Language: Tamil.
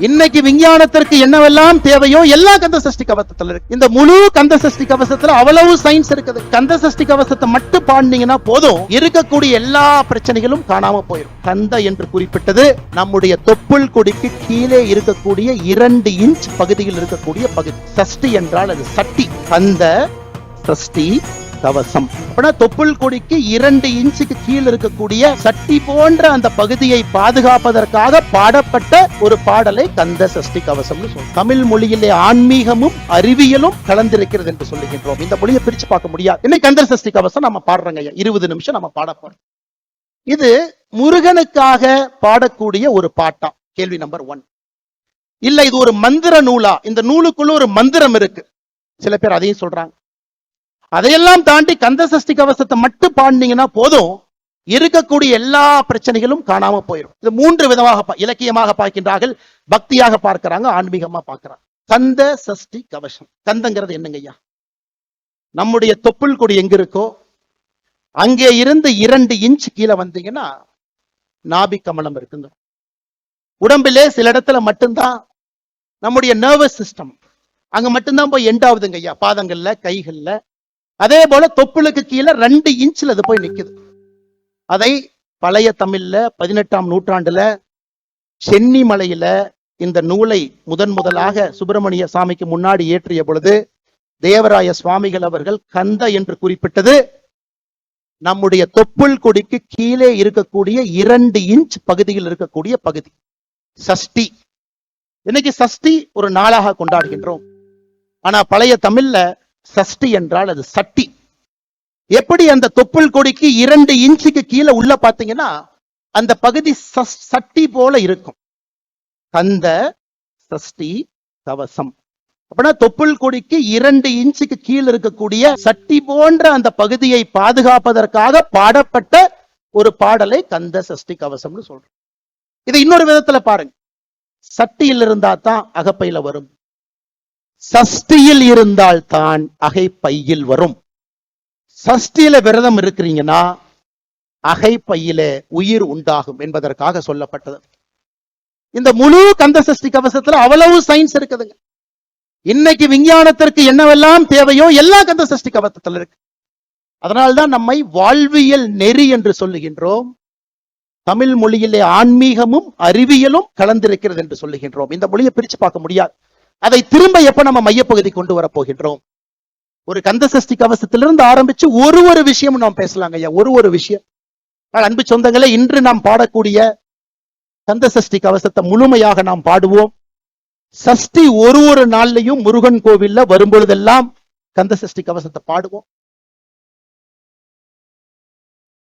இன்னைக்கு விஞ்ஞானத்திற்கு என்னவெல்லாம் தேவையோ எல்லா கந்த சஷ்டி கவசத்துல இருக்கு. இந்த முழு கந்த சஷ்டி கவசத்துல அவ்வளவு சயின்ஸ் இருக்குது. கந்த சஷ்டி கவசத்தை மட்டும் பாடினீங்கன்னா போதும், இருக்கக்கூடிய எல்லா பிரச்சனைகளும் காணாம போயிடும். கந்த என்று குறிப்பிட்டது நம்முடைய தொப்புள் கொடிக்கு கீழே இருக்கக்கூடிய 2 இன்ச் பகுதியில் இருக்கக்கூடிய பகுதி. சஷ்டி என்றால் அது சட்டி. கந்த சஷ்டி கவசம். தொப்புள் கொடிக்கு 2 இன்ச்சுக்கு கீழ் இருக்கக்கூடிய சட்டி போன்ற அந்த பகுதியை பாதுகாப்பதற்காக பாடப்பட்ட ஒரு பாடலை கந்த சஷ்டி கவசம். தமிழ் மொழியிலே ஆன்மீகமும் அறிவியலும் கலந்திருக்கிறது என்று சொல்லுகின்றோம். இந்த மொழியை பிரிச்சு பார்க்க முடியாது. இன்னைக்கு கந்த சஷ்டி கவசம் நம்ம பாடுறோங்க. 20 நிமிஷம் நம்ம பாட போறோம். இது முருகனுக்காக பாடக்கூடிய ஒரு பாட்டா? கேள்வி நம்பர் 1. இல்ல இது ஒரு மந்திர நூலா? இந்த நூலுக்குள்ள ஒரு மந்திரம் இருக்கு. சில பேர் அதையும் சொல்றாங்க. அதையெல்லாம் தாண்டி கந்த சஷ்டி கவசத்தை மட்டும் பாடினீங்கன்னா போதும், இருக்கக்கூடிய எல்லா பிரச்சனைகளும் காணாம போயிடும். இது 3 விதமாக இலக்கியமாக பார்க்கின்றார்கள், பக்தியாக பார்க்கிறாங்க, ஆன்மீகமா பார்க்கிறாங்க. கந்த சஷ்டி கவசம். கந்தங்கிறது என்னங்க ஐயா? நம்முடைய தொப்புள் கொடி எங்க இருக்கோ அங்கே இருந்து 2 இன்ச் கீழே வந்தீங்கன்னா நாபி கமலம் இருக்குங்க. உடம்பிலே சில இடத்துல மட்டும்தான் நம்முடைய நர்வஸ் சிஸ்டம் அங்க மட்டும்தான் போய் எண்ட் ஆகுதுங்க ஐயா, பாதங்கள்ல, கைகள்ல. அதே போல தொப்புளுக்கு கீழே 2 இன்ச்ல அது போய் நிக்குது. அதை பழைய தமிழ்ல 18ஆம் நூற்றாண்டுல சென்னி மலையில இந்த நூலை முதலாக சுப்பிரமணிய சாமிக்கு முன்னாடி ஏற்றிய பொழுது தேவராய சுவாமிகள் அவர்கள் கந்த என்று குறிப்பிட்டது நம்முடைய தொப்புள் கொடிக்கு கீழே இருக்கக்கூடிய 2 இன்ச் பகுதியில் இருக்கக்கூடிய பகுதி. சஷ்டி. இன்னைக்கு சஷ்டி ஒரு நாளாக கொண்டாடுகின்றோம். ஆனா பழைய தமிழ்ல சஷ்டி என்றால் அது சட்டி. எப்படி அந்த தொப்புள் கொடிக்கு 2 இன்ச்சுக்கு கீழே உள்ள பாத்தீங்கன்னா அந்த பகுதி சட்டி போல இருக்கும். கந்த சஷ்டி கவசம். அப்படின்னா தொப்புள் கொடிக்கு 2 இன்ச்சுக்கு கீழே இருக்கக்கூடிய சட்டி போன்ற அந்த பகுதியை பாதுகாப்பதற்காக பாடப்பட்ட ஒரு பாடலை கந்த சஷ்டி கவசம்னு சொல்றோம். இதை இன்னொரு விதத்துல பாருங்க. சட்டியில் இருந்தா தான் அகப்பையில வரும், சஷ்டியில் இருந்தால் தான் அகை பையில் வரும். சஷ்டியில விரதம் இருக்கிறீங்கன்னா அகை பையில உயிர் உண்டாகும் என்பதற்காக சொல்லப்பட்டது. இந்த முழு கந்த சஷ்டி கவசத்துல அவ்வளவு சயின்ஸ் இருக்குதுங்க. இன்னைக்கு விஞ்ஞானத்திற்கு என்னவெல்லாம் தேவையோ எல்லா கந்த சஷ்டி கவசத்துல இருக்கு. அதனால்தான் நம்மை வாழ்வியல் நெறி என்று சொல்லுகின்றோம். தமிழ் மொழியிலே ஆன்மீகமும் அறிவியலும் கலந்திருக்கிறது என்று சொல்லுகின்றோம். இந்த மொழியை பிரிச்சு பார்க்க முடியாது. அதை திரும்ப எப்ப நம்ம மையப்பகுதி கொண்டு வர போகின்றோம்? ஒரு கந்த சஷ்டி கவசத்திலிருந்து ஆரம்பிச்சு ஒரு விஷயம் நாம் பேசலாங்க ஐயா. ஒரு விஷயம். அன்பு சொந்தங்களே, இன்று நாம் பாடக்கூடிய கந்த சஷ்டி கவசத்தை முழுமையாக நாம் பாடுவோம். சஷ்டி ஒரு நாள்லையும் முருகன் கோவில்ல வரும்பொழுதெல்லாம் கந்த சஷ்டி கவசத்தை பாடுவோம்.